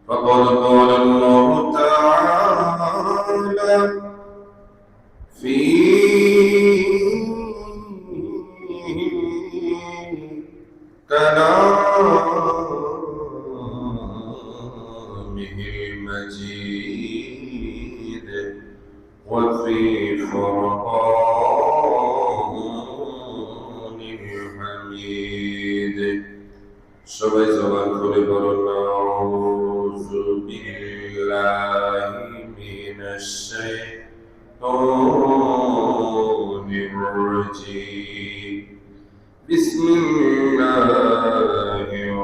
فقد قال الله تعالى في كلامه المجيد وفي فرقان الحميد সবাই জবান করে বলুন আউযু বিল্লাহি মিনাশ শাইতানির রাজীম বিসমিল্লাহির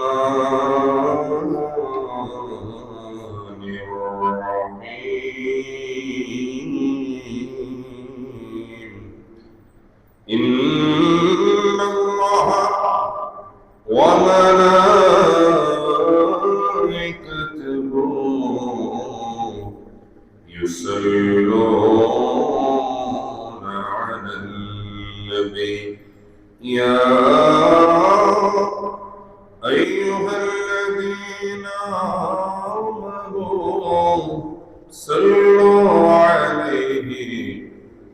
রাহমানির রাহিম ইন্নাল্লাহা وملائكته يصلون على النبي يا أيها الذين آمنوا صلوا عليه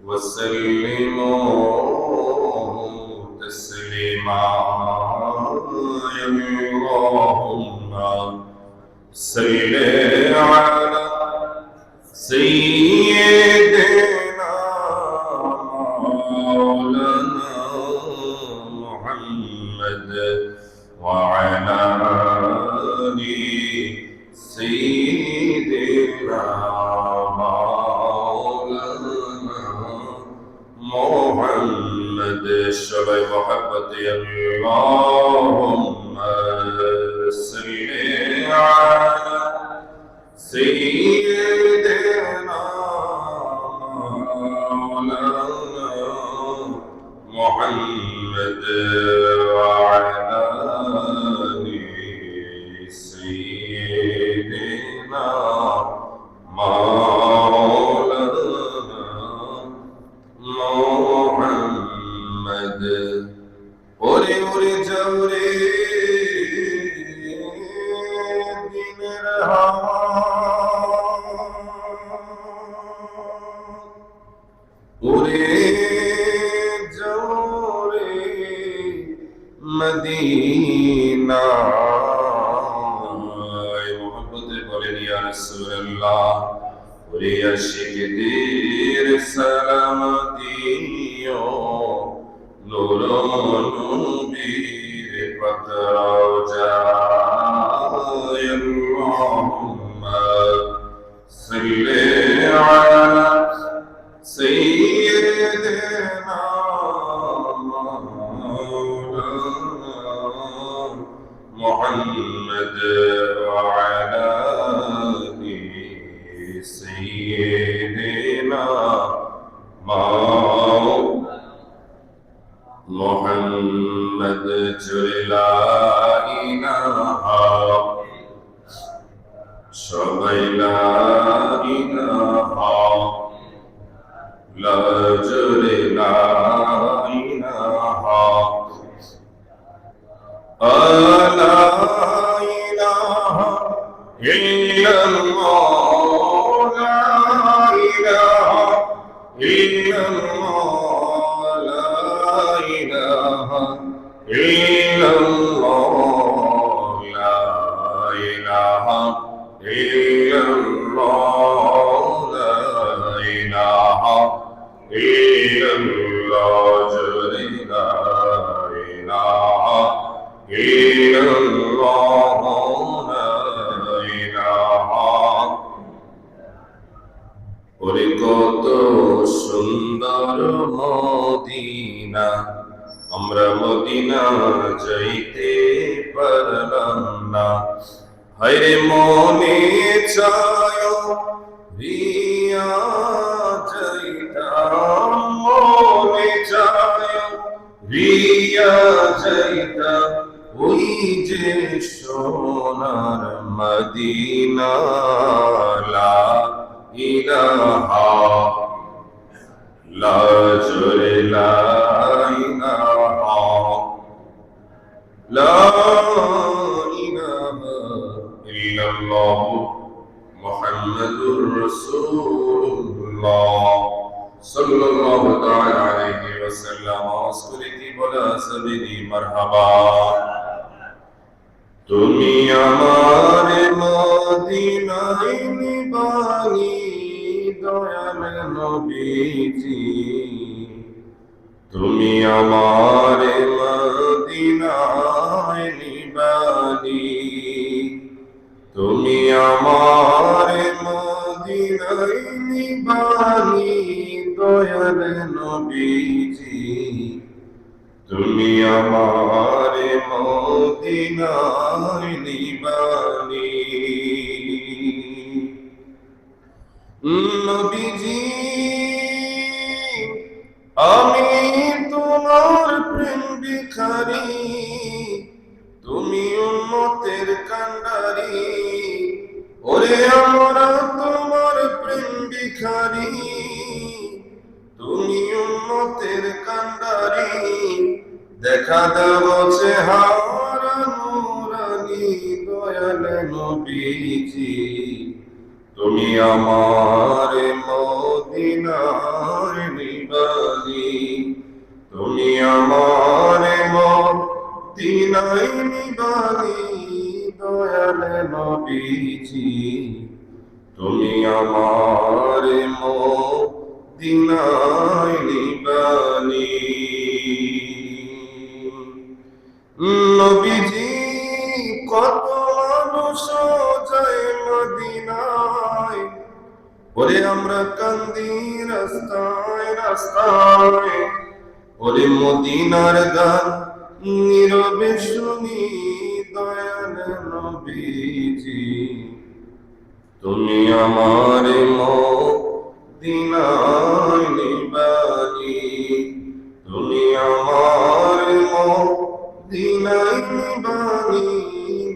وسلموا تسليما اللهم صل على سيدنا مولانا محمد وعلى آل سيدنا مولانا محمد شبه محبتي اللهم صل على سيدنا مولانا محمد وعلى آل سيدنا مولانا محمد ওরে ওরে যাওরে দিনের হাওয়া ওরে যাওরে মদিনা মোহাম্মদে বলেন ইয়া রাসূলুল্লাহ ওরে আশিকদের সালাম দিও নূর নবীর পাকড়াও যায় আল্লাহুম্মা সাল্লি আলা সাইয়্যিদিনা মাওলানা মুহাম্মদ ওয়া আলা আলি সাইয়্যিদিনা محمد لا إله সবাই লা ইলাহা লা জোরে লা ইলাহা আলা ইলাহা ইল্লাল্লাহ লা ইলাহা ইল্লাল্লাহ إلا الله لا إله إلا الله لا إله إلا الله لا إله إلا الله لا إله ওরে কত সুন্দর মদিনা আমরা মদিনা যাইতে পারলাম না হায়রে মনে চায় রিয়া যাইতাম মনে চায় রিয়া যাইতাম ওই যে সোনার মদিনা লা ইলাহা লা জোরে লা ইলাহা لا إله ইল্লাল্লাহু মুহাম্মাদুর রাসূলুল্লাহ সাল্লাল্লাহু তাআলা আলাইহি ওয়াসাল্লাম আসকুরিতি বলা সাবিনি মারহাবা। তুমি আমার মদিনায় নিবানি দয়াল নবীজি, তুমি আমার মদিনায় নিবানি, তুমি আমার মদিনায় নিবানি দয়াল নবীজি, তুমি আমার মদিনায় নিবানি। নবীজি আমি তোমার প্রেম ভিখারি, তুমি উম্মতের কান্ডারি, ওরে আমরা তোমার প্রেম ভিখারি, তুমি উম্মতের কান্ডারি, দেখা দাও চেহারা নূরানি দয়াল নবীজি, তুমি আমার মদিনায় নিবানি, তুমি আমার মদিনায় নিবানি দয়াল নবীজি, তুমি আমার মদিনায় নিবানি। নবীজি কত মানুষ যায় মদিনায়, ওরে আমরা কান্দি রাস্তায় রাস্তায়, ওরে মদিনার গান নীরবে শুনি দয়াল নবীজি, তুমি আমার মদিনায় নিবানি, তুমি আমার মদিনায় নিবানি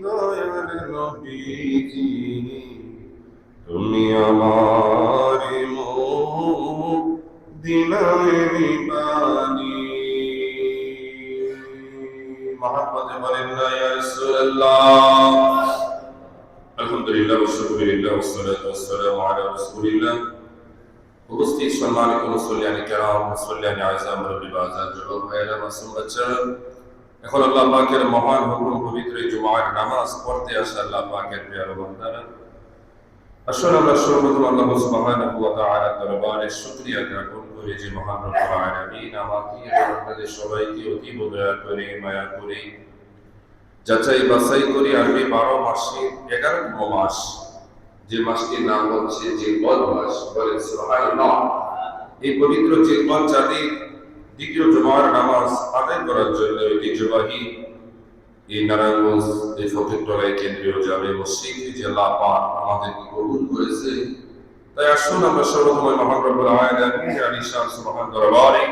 দয়াল নবীজি, তুমি আমার মদিনায় নিবানি। মহব্বতে বলেন না ইয়া রাসূলুল্লাহ। আলহামদুলিল্লাহ ওয়া শুকরিল্লাহ ওয়া সালাতু ওয়া সালামু আলা রাসূলিল্লাহ। উপস্থিত সম্মানিত মুসল্লিয়ানে কেরাম, মুসল্লিয়ানে আযম, রব্বি বাজার যুবক ভাইয়েরা, মাসুম বাচ্চারা, এখন আল্লাহ পাকের মহান হুকুম পবিত্র জুমার নামাজ পড়তে আসা আল্লাহ পাকের প্রিয় বান্দারা, আসলে আমরা সর্বপ্রথম আল্লাহ সুবহানাহু ওয়া তাআলার দরবারে শুকরিয়া জ্ঞাপন করি যে মহান রব্বুল আলামিন আমাকে এবং আপনাদের সবাইকে অতীব দয়া করে মায়া করে যাচাই বাছাই করে আরবি 12 মাসের 11তম মাস, যে মাসটির নাম হচ্ছে জিলকদ মাস, বলেন সুবহানাল্লাহ। এই পবিত্র জিলকদ চাঁদে দ্বিতীয় জুমার নামাজ আদায় করার জন্য ঐতিহ্যবাহী এই নারায়ণগঞ্জ এই ফকিরতলায় কেন্দ্রীয় জামে মসজিদ যে আল্লাহ পাক আমাদেরকে কবুল করেছে, তাই আসুন আমরা সর্বপ্রথম মহান রব্বুল আলামিনের আলিশান সুবহান দরবারে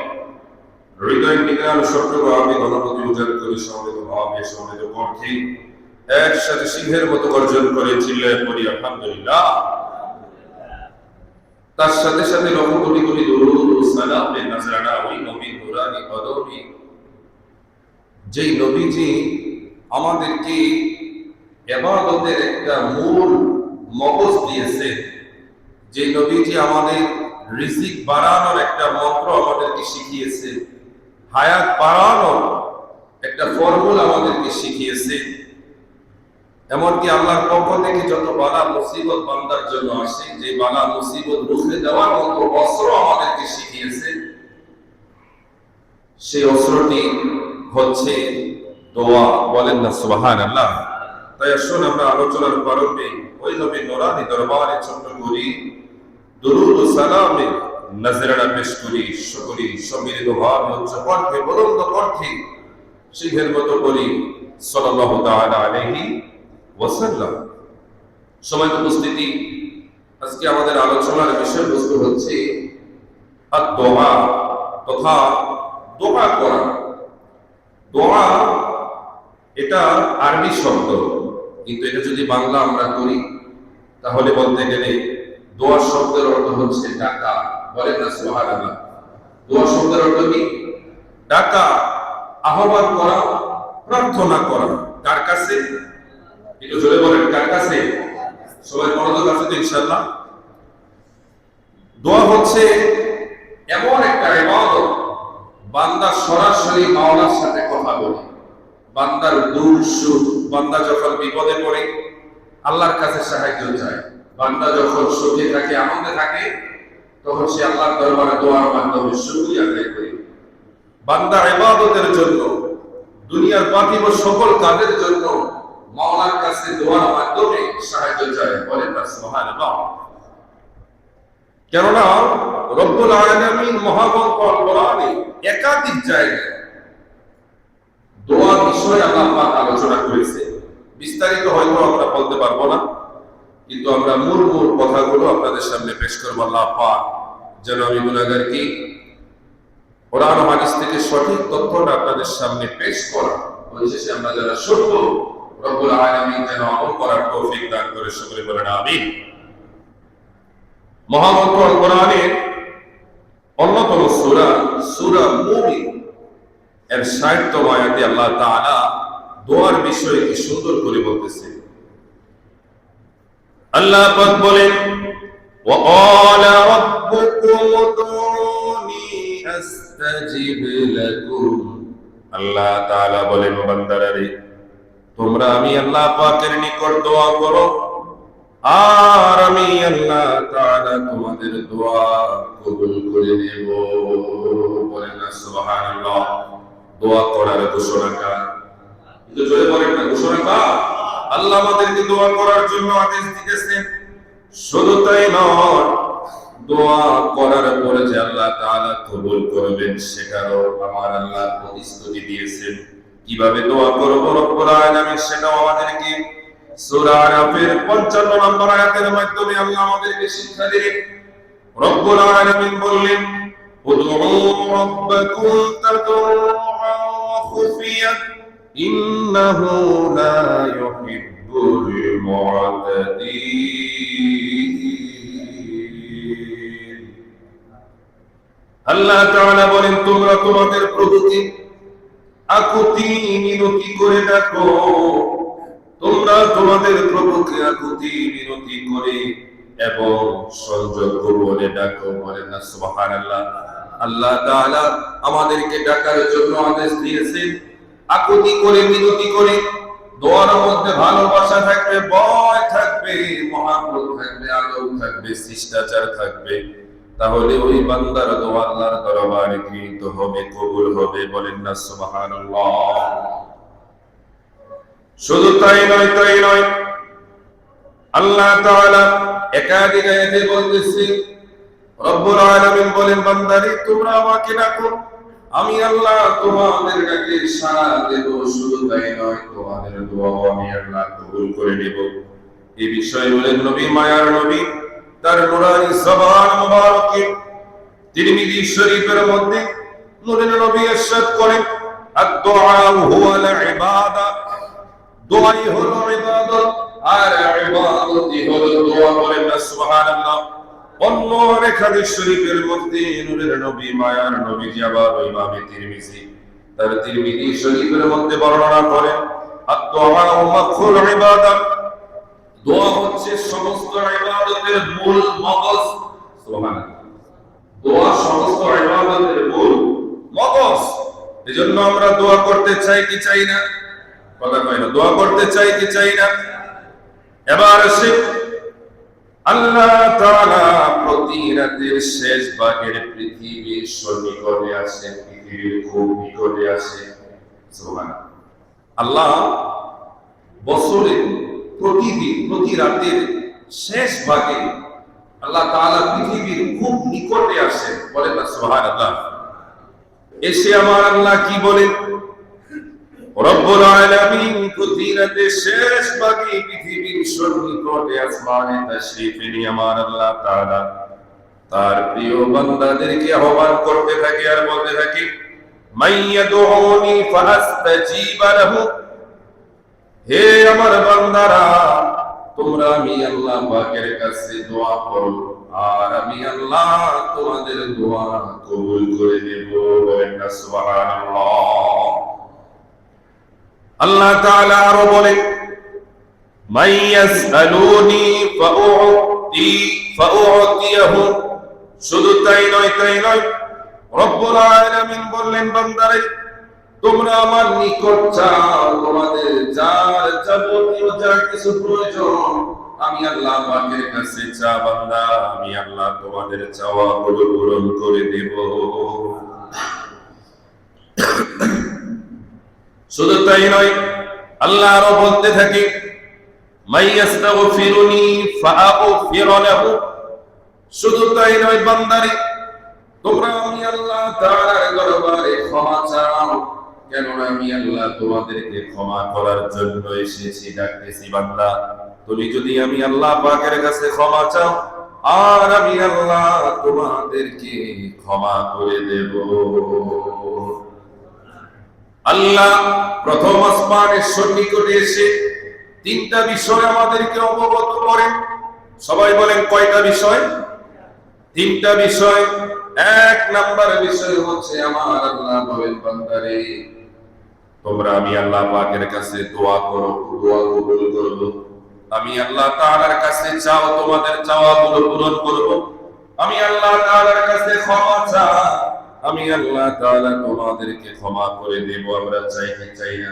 হৃদয় নিগার সত্যকে আমি গণপতি উজাড় করে সমবেত ভাবে সমবেত কণ্ঠে একসাথে সিংহের মতো গর্জন করে চিল্লায় পড়ি আলহামদুলিল্লাহ। তার সাথে সাথে লক্ষ কোটি কোটি দরুদ ও সালাম নাজরানা ওই নবী নুরানি কদমে, যেই নবীজি আমাদেরকে ইবাদতের একটা মূল মগজ দিয়েছে, যে নবীজি আমাদের রিজিক বাড়ানোর একটা মন্ত্র আমাদেরকে শিখিয়েছে, হায়াত বাড়ানোর একটা ফর্মুলা আমাদেরকে শিখিয়েছে, এমনকি আল্লাহর পক্ষ থেকে যত বালা মুসিবত বান্দার জন্য আসে, যে বালা মুসিবত রুখে দেওয়ার মতো অস্ত্র আমাদেরকে শিখিয়েছে, সেই অস্ত্রটি হচ্ছে দোয়া। বলেন না সুবহানাল্লাহ। তাই আসুন আমরা আলোচনার প্রারম্ভে ওই নবীর নূরানি দরবারে ছোট্ট করি দরুদ ও সালামে নজরানা পেশ করি, শুকরি সম্মিলিত ভাবে উচ্চ কণ্ঠে বুলন্দ কণ্ঠে সিংহের মতো বলি সাল্লাল্লাহু তাআলা আলাইহি ওয়াসাল্লাম। সময় উপস্থিতি, আজকে আমাদের আলোচনার বিষয়বস্তু হচ্ছে আদ-দোয়া তথা দোয়া করা। দোয়া এটা আরবি শব্দ, কিন্তু এটা যদি বাংলা আমরা করি তাহলে বলতে গেলে দোয়া শব্দের অর্থ হচ্ছে ডাকা। বলেন না সুবহানাল্লাহ। দোয়া শব্দের অর্থ কি? ডাকা, আহ্বান করা, প্রার্থনা করা। কার কাছে? একটু জোরে বলেন, কার কাছে? ইনশাআল্লাহ? দোয়া হচ্ছে এমন একটা ইবাদত, বান্দা সরাসরি মাওলার সাথে কথা বলে, বান্দার দুঃখ সুখ, বান্দা যখন বিপদে পড়ে আল্লাহর কাছে সাহায্য চায়, বান্দা যখন সুখে থাকে আনন্দে থাকে তখন সে আল্লাহর দরবারে দোয়ার মাধ্যমে শুকরিয়া আদায় করে। বান্দা ইবাদতের জন্য, দুনিয়ার পার্থিব সকল কাজের জন্য মাওলার কাছে দোয়ার মাধ্যমে সাহায্য চায়, বলেন না সুবহানাল্লাহ। কেননা রব্বুল আলামিন মহাগ্রন্থ আল কোরআনে একাধিক জায়গায় দোয়া বিষয়ে আল্লাহ পাক আলোচনা করেছে। বিস্তারিত হয়তো আমরা বলতে পারবো না, কিন্তু আমরা মূল কথাগুলো আপনাদের সামনে পেশ করবো। আল্লাহ পাক যেন আমি গুনাহগার কি কোরআন ও হাদিস থেকে সঠিক তথ্যটা আপনাদের সামনে পেশ করা, পরিশেষে আমরা যারা সত্য রব্বুল আলামিন যেন আমল করার তৌফিক দান করে, সকলে বলেন আমিন। মহাগ্রন্থ আল কোরআনের অন্যতম সূরা সূরা মুমিন এর ৬০তম আয়াতে আল্লাহ তাআলা দোয়ার বিষয়ে কি সুন্দর করে বলতেছে। আল্লাহ পাক বলেন, ওয়া ক্বালা রাব্বুকুম উদউনি আস্তাজিব লাকুম। আল্লাহ তাআলা বলেন, বান্দারা রে, তোমরা আমি আল্লাহ পাকের নিকট দোয়া করো, আর আমি আল্লাহ তাআলা তোমাদের দোয়া কবুল করে নেব। বলেন না সুবহানাল্লাহ। দোয়া করার ঘোষণা কার? কিন্তু জোরে বলেন না, ঘোষণা কার? আল্লাহ আমাদেরকে দোয়া করার জন্য আদেশ দিতেছেন। শুধু তাই নয়, দোয়া করার পরে যে আল্লাহ তাআলা কবুল করবেন সেটারও আমার আল্লাহ প্রতিশ্রুতি দিয়েছেন। কিভাবে দোয়া করব রব্বুল আলামিন সেটাও আমাদেরকে সূরা আরাফের ৫৫ নম্বর আয়াতের মাধ্যমে আল্লাহ আমাদেরকে শিক্ষা দিলেন। রব্বুল আলামিন বললেন, উদউ রাব্বাকুম তাদাররুআন ওয়া খুফিয়াত ইন্নাহু লা ইউহিব্বুল মুআতাদিন। আল্লাহ তাআলা বলেন, তোমরা তোমাদের প্রভুকে আকুতি মিনতি করে ডাকো, তোমরা তোমাদের প্রভুকে আকুতি মিনতি করে এবং সংযোগ করে ডাকো। বলেন না সুবহানাল্লাহ। আল্লাহ তাআলা আমাদেরকে ডাকার জন্য আদেশ দিয়েছেন, আকুতি করে মিনতি করে। দোয়ার মধ্যে ভালোবাসা থাকবে, ভয় থাকবে, মহব্বত থাকবে, আদব থাকবে, শিষ্টাচার থাকবে, তাহলে ওই বান্দার দোয়া আল্লাহর দরবারে গৃহীত হবে, কবুল হবে। বলেন না সুবহানাল্লাহ। শুধু তাই নয়, আল্লাহ তাআলা একাধিক আয়াতে বলতেছেন, রব্বুল আলামিন বলেন, বান্দারে তোমরা আমাকে ডাকো, আমি আল্লাহ তোমাদের ডাকে সাড়া দেব। শুধু তাই নয়, তোমাদের দোয়াও আমি আল্লাহ কবুল করে নেব। এই বিষয়ে বলেন নবী, মায়ার নবী তার নুরানি জবান মুবারকে তিরমিজি শরীফের মধ্যে নূরের নবী ইরশাদ করেন, আদ-দুআ হুয়াল ইবাদা। দোয়াই হলো ইবাদত, আর ইবাদতই হলো দোয়া। বলেন না সুবহানাল্লাহ। অন্য আরেক হাদিস শরীফের মধ্যে নূরের নবী মায়ার নবী আবার ইমামে তিরমিজি তার তিরমিজি শরীফের মধ্যে বর্ণনা করেন, আদ-দুআ মাখুল ইবাদত। দোয়া হচ্ছে সমস্ত ইবাদতের মূল মগজ। সুবহানাল্লাহ। দোয়া সমস্ত ইবাদতের মূল মগজ। এজন্য আমরা দোয়া করতে চাই কি চাই না? কথা কয় না, দোয়া করতে চাই কি চাই না? এবার আসে, আল্লাহ তাআলা প্রতি রাতের শেষ ভাগের পৃথিবীর সন্নিকটে আসেন, পৃথিবীর খুব নিকটে আসেন। সুবহানাল্লাহ। আল্লাহ বছরে প্রতিদিন প্রতি রাতের শেষ ভাগে আল্লাহ তাআলা পৃথিবীর খুব নিকটে আসেন। বলেন না সুবহানাল্লাহ। এসে আমার আল্লাহ কি বলেন? রব্বুল আলামিন প্রতি রাতের শেষ ভাগে পৃথিবীর সন্নিকটে আসমানে তাশরীফ নিয়ে আমার আল্লাহ তাআলা তার প্রিয় বান্দাদেরকে আহ্বান করতে থাকে আর বলতে থাকে, মাইয়াদউনি ফাআস্তাজিব লাহু। হে আমার বান্দারা, তোমরা আমি আল্লাহ পাকের কাছে দোয়া করো, আর আমি আল্লাহ তোমাদের দোয়া কবুল করে নেব। বলেন না সুবহানাল্লাহ। আল্লাহ তাআলা আরো বলেন, মাইয়াসআলুনি ফাউতি উ'তি ফাউ'তিয়াহু। শুধু তাই নয়, রব্বুল আলামিন বললেন, বান্দারে তোমরা আমার নিকট চাও, তোমাদের যার যাবতীয় যা কিছু প্রয়োজন আমি আল্লাহ পাকের কাছে চা বান্দা, আমি আল্লাহ তোমাদের চাওয়াগুলো পূরণ করে দেব। শুধু তাই নয়, আল্লাহ আরো বলতে থাকে, মাইয়াস্তাগফিরুনি ফাআগফির লাহু। শুধু তাই নয় বান্দারে, তোমরা আমি আল্লাহ তাআলার দরবারে ক্ষমা চাও, কেননা আমি আল্লাহ তোমাদেরকে ক্ষমা করার জন্য এসেছি, ডাকতেছি বান্দা তুমি যদি আমি আল্লাহ পাকের কাছে ক্ষমা চাও, আর আমি আল্লাহ তোমাদেরকে ক্ষমা করে দেব। আল্লাহ প্রথম আসমানের সন্নিকটে এসে তিনটা বিষয় আমাদেরকে অবগত করেন। সবাই বলেন কয়টা বিষয়? তিনটা বিষয়। এক নাম্বার বিষয় হচ্ছে আমার আল্লাহ বলেন, বান্দারে তোমরা আমি আল্লাহ পাকের কাছে দোয়া করো, দোয়া কবুল করব। আমি আল্লাহ তাআলার কাছে চাও, তোমাদের চাওয়াগুলো পূরণ করব। আমি আল্লাহ তাআলার কাছে ক্ষমা চাও, আমি আল্লাহ তাআলা তোমাদেরকে ক্ষমা করে দেব। আমরা চাই কি চাই না?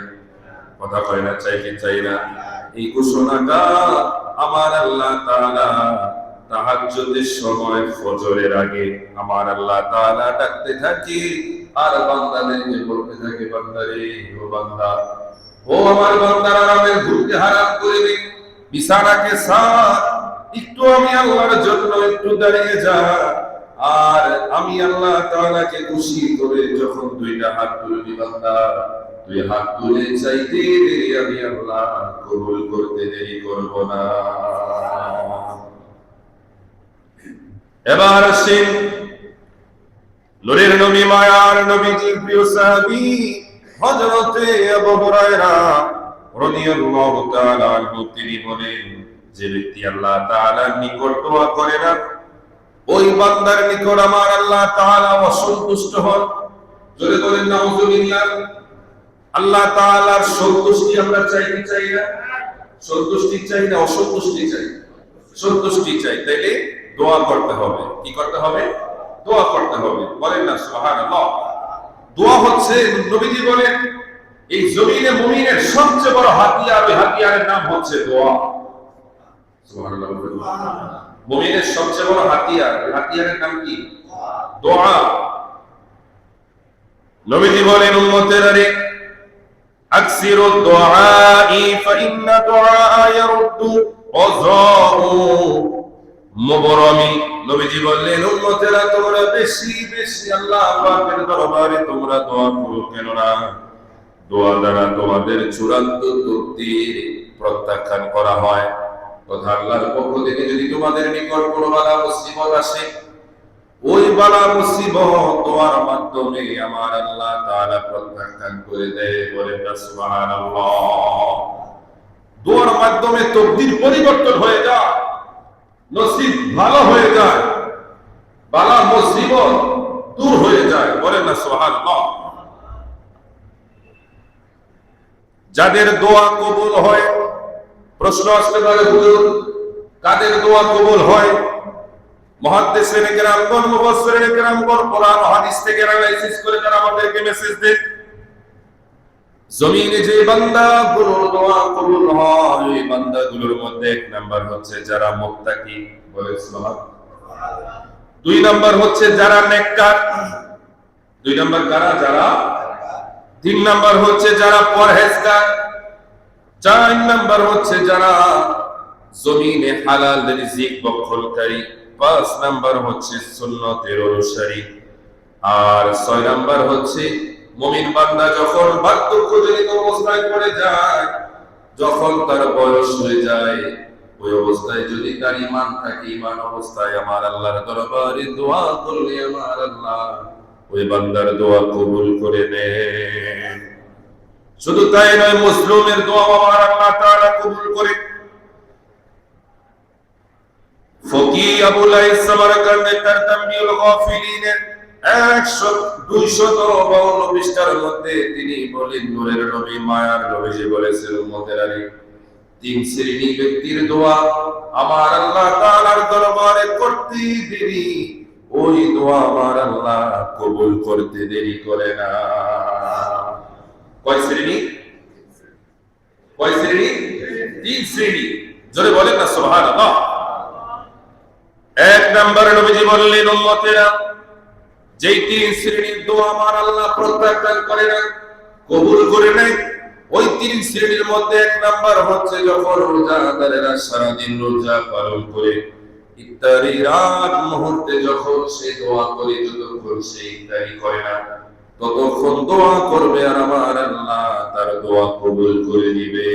কথা কয় না, চাই কি চাই না? এই ঘোষণাটা আমার আল্লাহ তাআলা তাহাজ্জুদের সময় ফজরের আগে আমার আল্লাহ তাআলা ডাকতে থাকি, আর বান্দাদেরকে বলতে থাকে, বান্দারে ও বান্দা, ও আমার বান্দারা আরামের ঘুমকে হারাম করে দে, বিছানাকে ছাড়, একটু আমি আল্লাহর জন্য একটু দাঁড়িয়ে যা। আর আমি আল্লাহ তাআলাকে খুশি করে যখন দুইটা হাত তুলবি বান্দা, তুই হাত তুলে চাইতে দেরি আমি আল্লাহ কবুল করতে দেরি করব না। এবার আসেন নূরের নবী, মায়ার নবীজির প্রিয় সাহাবী হযরতে আবু হুরায়রা রাদিয়াল্লাহু তাআলা আনহু, তিনি বলেন, যে ব্যক্তি আল্লাহ তাআলার নিকট দোয়া করে না, ওই বান্দার নিকট আমার আল্লাহ তাআলা অসন্তুষ্ট হন। জোরে বলেন নাউযুবিল্লাহ। আল্লাহ তাআলার সন্তুষ্টি আমরা চাই কি চাই না? সন্তুষ্টি চাই না অসন্তুষ্টি চাই? সন্তুষ্টি চাই। তাইলে দোয়া করতে হবে। কি করতে হবে? দোয়া করতে হবে। বলেন না সুবহানাল্লাহ। দোয়া হচ্ছে, নবীজি বলেন, এই জমিনে মুমিনের সবচেয়ে বড় হাতিয়ার, ওই হাতিয়ারের নাম হচ্ছে দোয়া। সুবহানাল্লাহ। মুমিনের সবচেয়ে বড় হাতিয়ার, হাতিয়ারের নাম কি? দোয়া। নবীজি বলেন, উম্মতেরা রে, আকসিরু দুআই ফাইন্না দুআ ইয়ারুদ্দু ওযাউ মুবরামি। নবীজি বললেন, উম্মতেরা তোমরা বেশি বেশি আল্লাহ পাকের দরবারে তোমরা দোয়া করো, কেননা দোয়া দ্বারা তোমাদের চূড়ান্ত তকদীর প্রত্যাখ্যান করা হয়। তথা আল্লাহর পক্ষ থেকে যদি তোমাদের নিকট কোনো বালা মুসিবত আসে, ওই বালা মুসিবত দোয়ার মাধ্যমে আমার আল্লাহ তাআলা প্রত্যাখ্যান করে দেয়। বলেন না সুবহানাল্লাহ। দোয়ার মাধ্যমে তকদীর পরিবর্তন হয়ে যায়, নসিব ভালো হয়ে যায়, বালা মুসিবত দূর হয়ে যায়। বলেন না সুবহানাল্লাহ। যাদের দোয়া কবুল হয়, প্রশ্ন আসতে পারে, হুজুর কাদের দোয়া কবুল হয়? মুহাদ্দিসিনে কেরামগণ, মুফাসসিরিনে কেরামগণ কোরআন ও হাদিস থেকে অ্যানালাইসিস করে তারা আমাদেরকে মেসেজ দেন, জমিনে যে বান্দাগুলোর দোয়া কবুল হয়, এই বান্দাগুলোর মধ্যে এক নাম্বার হচ্ছে যারা মুত্তাকি। বলে সুবহানাল্লাহ। দুই নাম্বার হচ্ছে যারা নেককার। দুই নাম্বার কারা? যারা। তিন নাম্বার হচ্ছে যারা পরহেজগার। চার নাম্বার হচ্ছে যারা জমিনে হালাল রিজিক ভক্ষণকারী। পাঁচ নাম্বার হচ্ছে সুন্নতের অনুসারী। আর ছয় নাম্বার হচ্ছে মুমিন বান্দা যখন বার্ধক্যজনিত অবস্থায় পড়ে যায়, যখন তার বয়স হয়ে যায়, ওই অবস্থায় যদি তার ঈমান থাকে, ঈমান অবস্থায় আমার আল্লাহর দরবারে দোয়া করলে আমার আল্লাহ ওই বান্দার দোয়া কবুল করে নেন। শুধু তাই নয়, মুসলিমের দোয়া আমার আল্লাহ তাআলা কবুল করে। ফকি আবুল আইস সামারকান্দি তার তামবিউল গাফিলিনের 252 পৃষ্ঠার মধ্যে তিনি বলেন, নূরের নবী মায়ার নবীজি বলেছেন, উম্মতেরা রে, তিন শ্রেণী ব্যক্তির দোয়া আমার আল্লাহ তাআলার দরবারে করতে দেরি, ওই দোয়া আমার আল্লাহ কবুল করতে দেরি করে না। কয় শ্রেণী? কয় শ্রেণী? তিন শ্রেণী। জোরে বলেন না সুবহানাল্লাহ। এক নম্বরে নবীজি বললেন, উম্মতেরা, যেই তিন শ্রেণীর দোয়া আমার আল্লাহ প্রত্যাখ্যান করে না, কবুল করে নেয়, ওই তিন শ্রেণীর মধ্যে এক নাম্বার হচ্ছে যখন রোজাদারেরা সারাদিন রোজা পালন করে ইফতারির আগ মুহূর্তে যখন সে দোয়া করে, যতক্ষণ সে ইফতারি করে না ততক্ষণ দোয়া করবে আর আমার আল্লাহ তার দোয়া কবুল করে দিবে।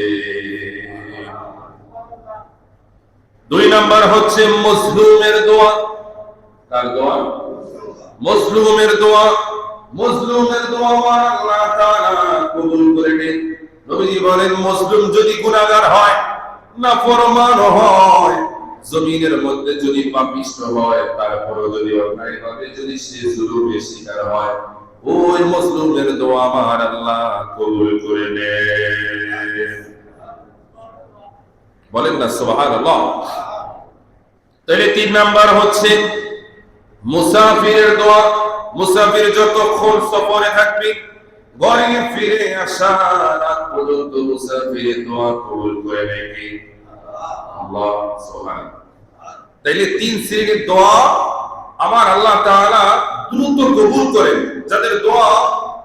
দুই নাম্বার হচ্ছে মজলুমের দোয়া। কার দোয়া? মজলুমের দোয়া। মজলুমের দোয়া আমার আল্লাহ তাআলা কবুল করে নেন। নবীজি বলেন, মজলুম যদি গুনাহগার হয়, নাফরমান হয়, জমিনের মধ্যে যদি পাপিষ্ট হয়, তারপরও যদি অন্যায়ভাবে যদি সে জুলুমের শিকার হয়, ওই মজলুমের দোয়া আমার আল্লাহ কবুল করে নেন। বলেন না সুবহানাল্লাহ। তাহলে তিন নাম্বার হচ্ছে মুসাফিরের দোয়া। মুসাফির যতক্ষণ সফরে থাকবে, ঘরে ফিরে আসার আগ পর্যন্ত মুসাফিরের দোয়া কবুল করে নেবে আল্লাহ সুবহানাহু। তাইলে তিন শ্রেণীর দোয়া আমার আল্লাহ তাআলা দ্রুত কবুল করেন, যাদের দোয়া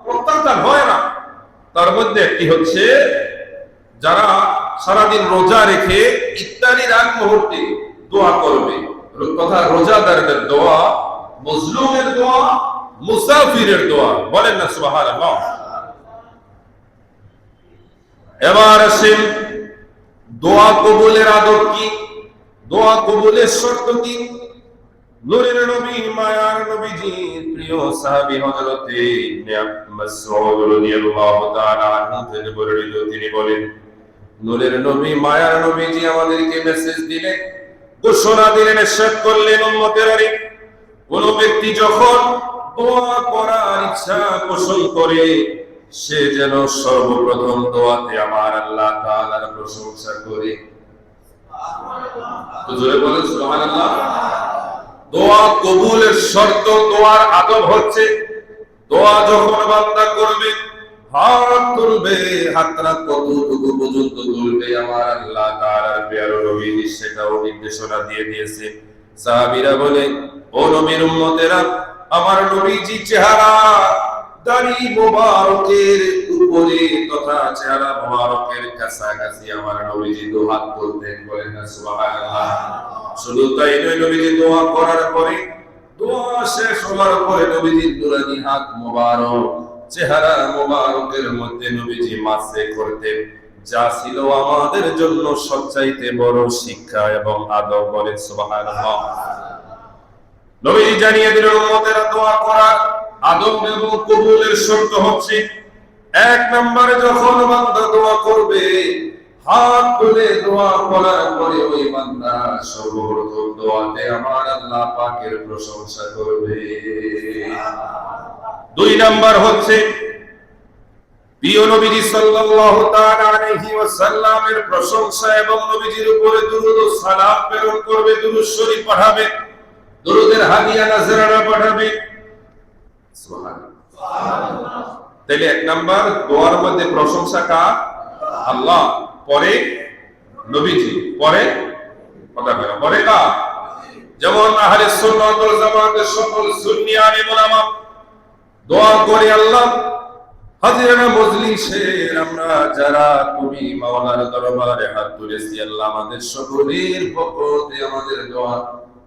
প্রত্যাখ্যান হয় না। তার মধ্যে একটি হচ্ছে যারা সারাদিন রোজা রেখে ইফতারির আগ মুহূর্তে দোয়া করবে, তথা রোজাদারদের দোয়া, মজলুমের দোয়া, মুসাফিরের দোয়া। বলেন না সুবহানাল্লাহ। এবার আসেন দোয়া কবুলের আদব কি, দোয়া কবুলের শর্ত কি। নূরের নবী, মায়ার নবীজি, প্রিয় সাহাবী হযরতে ইবনে মাসউদ রাদিয়াল্লাহু তাআলা আনহু থেকে বর্ণিত, তিনি বলেন, নূরের নবী, মায়ার নবীজি আমাদেরকে মেসেজ দিলেন, ঘোষণা দিলেন, ইরশাদ করলেন, উম্মতেরা, কোন ব্যক্তি যখন দোয়া করার ইচ্ছা পোষণ করে, সে যেন সর্বপ্রথম দোয়াতে আমার আল্লাহ তাআলার প্রশংসা করে। তো জোরে বলেন সুবহানাল্লাহ। দোয়া কবুলের শর্ত, দোয়ার আদব হচ্ছে, দোয়া যখন বান্দা করবে, হাত তুলবে, হাতটা কতটুকু পর্যন্ত তুলবে আমার আল্লাহ তাআলার প্রিয় নবী সেটাও নির্দেশনা দিয়ে দিয়েছে। সাহাবীরা বলে, ও নবীর উম্মতেরা, আমার নবীজি চেহারা দাড়ি মোবারকের উপরে তথা চেহারা মোবারকের কাছাকাছি আমার নবীজি দু হাত তুলতেন। বলেন না সুবহানাল্লাহ। শুধু তাই নয়, নবীজি দোয়া করার পরে, দোয়া শেষ হওয়ার পরে নবীজির নুরানি হাত মোবারক চেহারা মোবারকের মধ্যে নবীজি মাসে করতেন, যা ছিল আমাদের জন্য সবচাইতে বড় শিক্ষা এবং আদব। বলেন সুবহানাল্লাহ। নবীজি জানিয়ে দিলেন, উম্মতেরা, দোয়া করার আদব এবং কবুলের শর্ত হচ্ছে, এক নম্বরে যখন বান্দা দোয়া করবে, হাত তুলে দোয়া করার পরে ওই বান্দা সর্বপ্রথম দোয়াতে আমার আল্লাহ পাকের প্রশংসা করবে। দুই নাম্বার হচ্ছে প্রিয় নবীজি সাল্লাল্লাহু তাআলা আলাইহি ওয়াসাল্লামের প্রশংসা এবং নবীজির উপরে দুরূদ ও সালাম প্রেরণ করবে, দুরূদ শরীফ পাঠাবে, দুরূদের হাদিয়া নাজরানা পাঠাবে। সুবহানাল্লাহ। তাহলে এক নাম্বার দোয়ার মধ্যে প্রশংসা কার? আল্লাহ, পরে নবীজি, পরে কথা বলা, পরে কার? যেমন আহলে সুন্নাত ওয়াল জামাতের সকল সুন্নি আলেম ওলামা দোয়া করে, আল্লাহ হাজিরানা মজলিসের আমরা যারা তুমি মাওলার দরবারে হাত তুলেছি, আল্লাহ আমাদের সকলের পক্ষ থেকে আমাদের দোয়া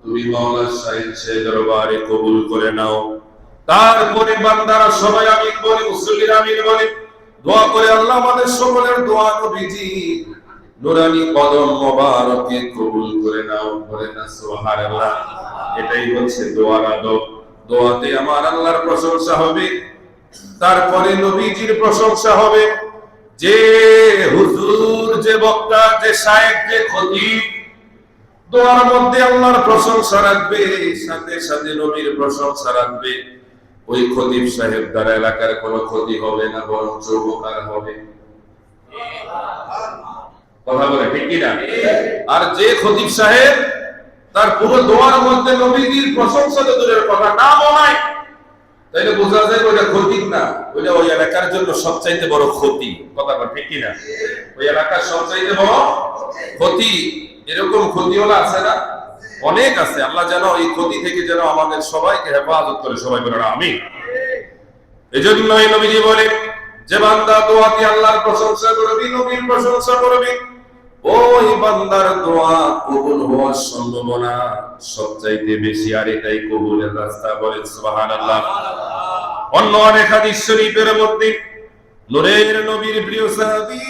তুমি মাওলার সাহিত্যের দরবারে কবুল করে নাও। তারপরে বান্দারা সবাই আমিন বলে, মুসল্লিরা আমিন বলে, দোয়া করে আল্লাহ আমাদের সকলের দোয়া নবীজি নুরানি কদম মোবারকে কবুল করে নাও। বলে না সুবহানাল্লাহ। এটাই হচ্ছে দোয়ার আদব। দোয়াতে আমার আল্লাহর প্রশংসা হবে, তারপরে নবীজির প্রশংসা হবে। যে হুজুর, যে বক্তা, যে শায়েখ, যে খতিব দোয়ার মধ্যে আল্লাহর প্রশংসা রাখবে, সাথে সাথে নবীর প্রশংসা রাখবে, ওই খতিব সাহেব দ্বারা এলাকার কোনো ক্ষতি হবে না, বরং উপকার হবে। কথা বলে ঠিক কিনা? আর যে খতিব সাহেব তার পুরো দোয়ার মধ্যে নবীজির প্রশংসা তো দূরের কথা, নামও নাই, তাইলে বোঝা যায় ওইটা খতিব না, ওইটা ওই এলাকার জন্য সবচাইতে বড় ক্ষতি। কথা বলে ঠিক কিনা? ওই এলাকার সবচাইতে বড় ক্ষতি। এরকম ক্ষতিওয়ালা আছে না? অনেক আছে। আল্লাহ যেন এই ক্ষতি থেকে যেন আমাদের সবাইকে হেফাজত করে, সবাই বলেন আমিন। এজন্যই নবীজি বলেন, যে বান্দা দোয়াতে আল্লাহর প্রশংসা করবে, নবীর প্রশংসা করবে, ওই বান্দার দোয়া কবুল হওয়ার সম্ভাবনা সবচাইতে বেশি। আর এটাই কবুলের রাস্তা। বলেন সুবহানাল্লাহ। অন্য অনেক হাদিস শরীফের মধ্যে নূরের নবীর প্রিয় সাহাবী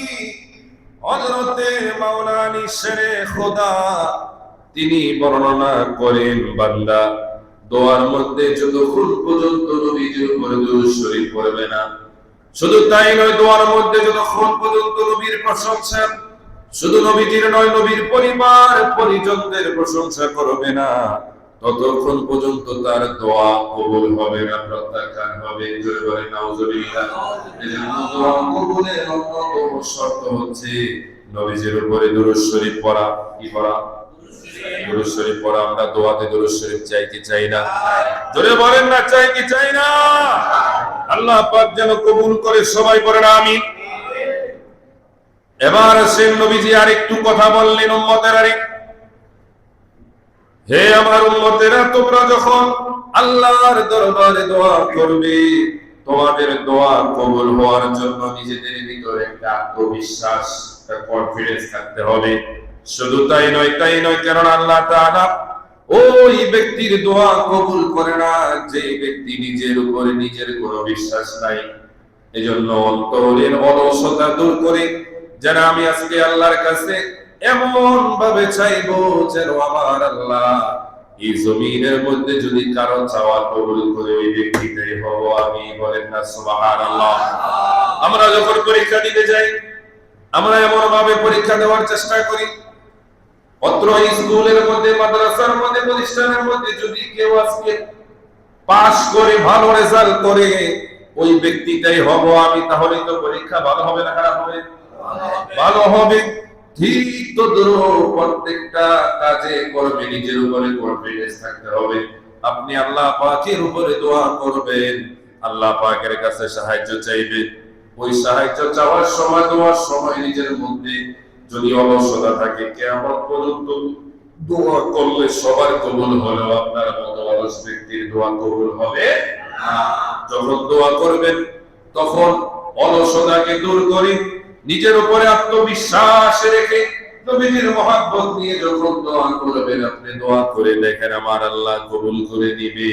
হযরতে মাওলানা শেরে খোদা তিনি বর্ণনা করেন, বান্দা দোয়ার মধ্যে যতক্ষণ পর্যন্ত নবীজির উপরে দুরূদ শরীফ পড়বে না, শুধু তাই নয়, দোয়ার মধ্যে যতক্ষণ পর্যন্ত নবীর প্রশংসা, শুধু নবীজির নয়, নবীর পরিবার পরিজনদের প্রশংসা করবে না, ততক্ষণ পর্যন্ত তার দোয়া কবুল হবে না, প্রত্যাখ্যান হবে। জোরে বলে নাউজুবিল্লাহ। এজন্য দোয়া কবুলের অন্যতম শর্ত হচ্ছে নবীজির উপরে দুরূদ শরীফ পড়া। কি পড়া? দুরূদ শরীফ পড়া। আমরা দোয়াতে দুরূদ শরীফ চাই কি চাই না? জোরে বলেন না, চাই কি চাই না? আল্লাহ পাক যেন কবুল করে, সবাই বলেন আমিন। এবার আসেন নবীজি আরেকটু কথা বললেন উম্মতের। হে আমার উম্মতেরা, তোমরা যখন আল্লাহর দরবারে দোয়া করবে, তোমাদের দোয়া কবুল হওয়ার জন্য নিজেদের ভিতরে একটা আত্মবিশ্বাস, একটা কনফিডেন্স থাকতে হবে। শুধু তাই নয়, কারণ আল্লাহ তাআলা ওই ব্যক্তির দোয়া কবুল করে না যে ব্যক্তি নিজের উপরে নিজের কোনো বিশ্বাস নাই। এজন্য অন্তরের অলসতা দূর করে যেন আমি আজকে আল্লাহর কাছে এমন ভাবে চাইবো যেন আমার আল্লাহ এই জমিনের মধ্যে যদি কারো চাওয়া কবুল করে, ওই ব্যক্তিটাই হব আমি। বলেন না সুবহানাল্লাহ। আমরা যখন পরীক্ষা দিতে যাই, আমরা এমন ভাবে পরীক্ষা দেওয়ার চেষ্টা করি, অত্র স্কুলের মধ্যে, মাদ্রাসার মধ্যে, প্রতিষ্ঠানের মধ্যে যদি কেউ আজকে পাস করে, ভালো রেজাল্ট করে, ওই ব্যক্তিটাই হব আমি, তাহলে তো পরীক্ষা ভালো হবে না খারাপ হবে? ভালো হবে। ঠিক তো প্রত্যেকটা কাজে করবে নিজের উপরে কনফিডেন্স থাকতে হবে। আপনি আল্লাহ পাকের উপরে দোয়া করবেন, আল্লাহ পাকের কাছে সাহায্য চাইবেন। ওই সাহায্য চাওয়ার সময়, দোয়ার সময় নিজের মধ্যে যদি অলসতা থাকে, কিয়ামত পর্যন্ত দোয়া করলে সবার কবুল হলেও আপনার মতো অলস ব্যক্তির দোয়া কবুল হবে না। যখন দোয়া করবেন তখন অলসতাকে দূর করে নিজের উপরে আত্মবিশ্বাস রেখে নবীজির মহব্বত নিয়ে যখন দোয়া করবেন, আপনি দোয়া করে দেখেন আমার আল্লাহ কবুল করে দিবে।